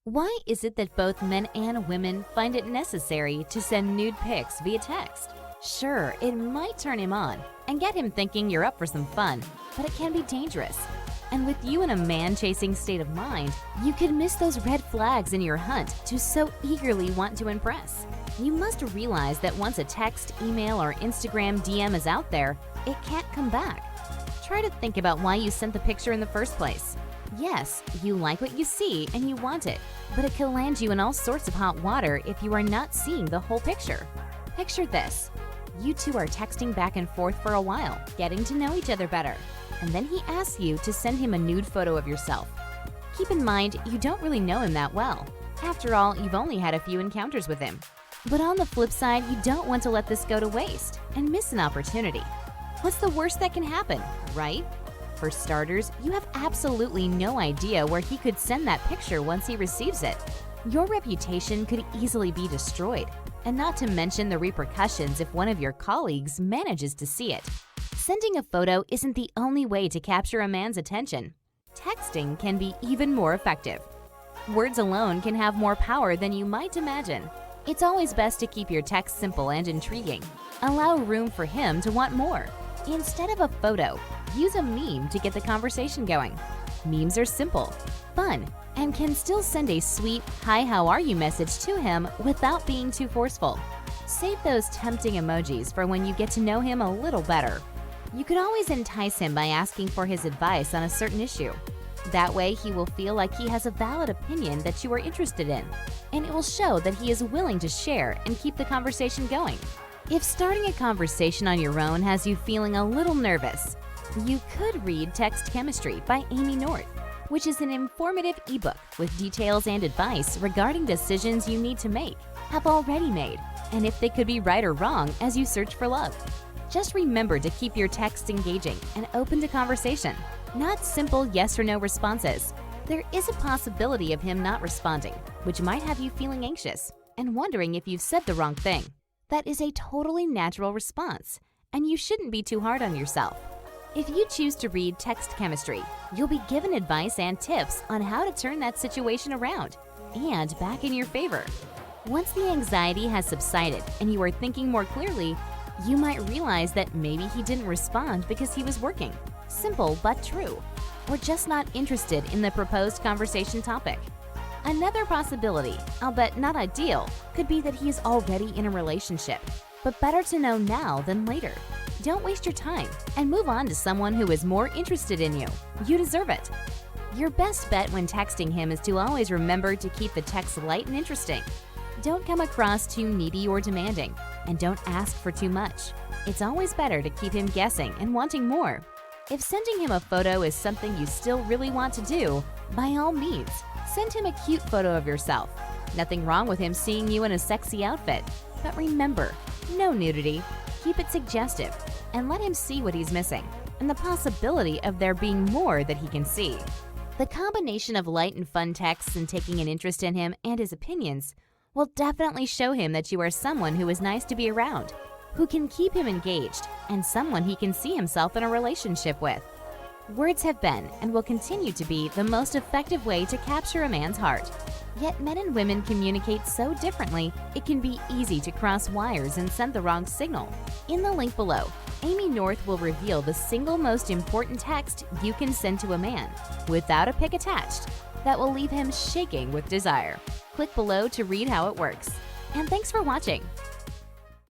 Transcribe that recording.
Why is it that both men and women find it necessary to send nude pics via text? Sure, it might turn him on and get him thinking you're up for some fun, but it can be dangerous. And with you in a man-chasing state of mind, you could miss those red flags in your hunt to so eagerly want to impress. You must realize that once a text, email, or Instagram DM is out there, it can't come back. Try to think about why you sent the picture in the first place. Yes, you like what you see and you want it, but it can land you in all sorts of hot water if you are not seeing the whole picture. Picture this. You two are texting back and forth for a while, getting to know each other better, and then he asks you to send him a nude photo of yourself. Keep in mind, you don't really know him that well. After all, you've only had a few encounters with him. But on the flip side, you don't want to let this go to waste and miss an opportunity. What's the worst that can happen, right? For starters, you have absolutely no idea where he could send that picture once he receives it. Your reputation could easily be destroyed, and not to mention the repercussions if one of your colleagues manages to see it. Sending a photo isn't the only way to capture a man's attention. Texting can be even more effective. Words alone can have more power than you might imagine. It's always best to keep your text simple and intriguing. Allow room for him to want more. Instead of a photo, use a meme to get the conversation going. Memes are simple, fun, and can still send a sweet "Hi, how are you" message to him without being too forceful. Save those tempting emojis for when you get to know him a little better. You could always entice him by asking for his advice on a certain issue. That way, he will feel like he has a valid opinion that you are interested in, and it will show that he is willing to share and keep the conversation going. If starting a conversation on your own has you feeling a little nervous, you could read Text Chemistry by Amy North, which is an informative ebook with details and advice regarding decisions you need to make, have already made, and if they could be right or wrong as you search for love. Just remember to keep your texts engaging and open to conversation, not simple yes or no responses. There is a possibility of him not responding, which might have you feeling anxious and wondering if you've said the wrong thing. That is a totally natural response, and you shouldn't be too hard on yourself. If you choose to read Text Chemistry, you'll be given advice and tips on how to turn that situation around and back in your favor. Once the anxiety has subsided and you are thinking more clearly, you might realize that maybe he didn't respond because he was working. Simple but true. Or just not interested in the proposed conversation topic. Another possibility, albeit not ideal, could be that he is already in a relationship, but better to know now than later. Don't waste your time and move on to someone who is more interested in you. You deserve it. Your best bet when texting him is to always remember to keep the text light and interesting. Don't come across too needy or demanding, and don't ask for too much. It's always better to keep him guessing and wanting more. If sending him a photo is something you still really want to do, by all means, send him a cute photo of yourself. Nothing wrong with him seeing you in a sexy outfit. But remember, no nudity. Keep it suggestive and let him see what he's missing and the possibility of there being more that he can see. The combination of light and fun texts and taking an interest in him and his opinions will definitely show him that you are someone who is nice to be around, who can keep him engaged, and someone he can see himself in a relationship with. Words have been and will continue to be the most effective way to capture a man's heart. Yet men and women communicate so differently, it can be easy to cross wires and send the wrong signal. In the link below, Amy North will reveal the single most important text you can send to a man, without a pic attached, that will leave him shaking with desire. Click below to read how it works. And thanks for watching.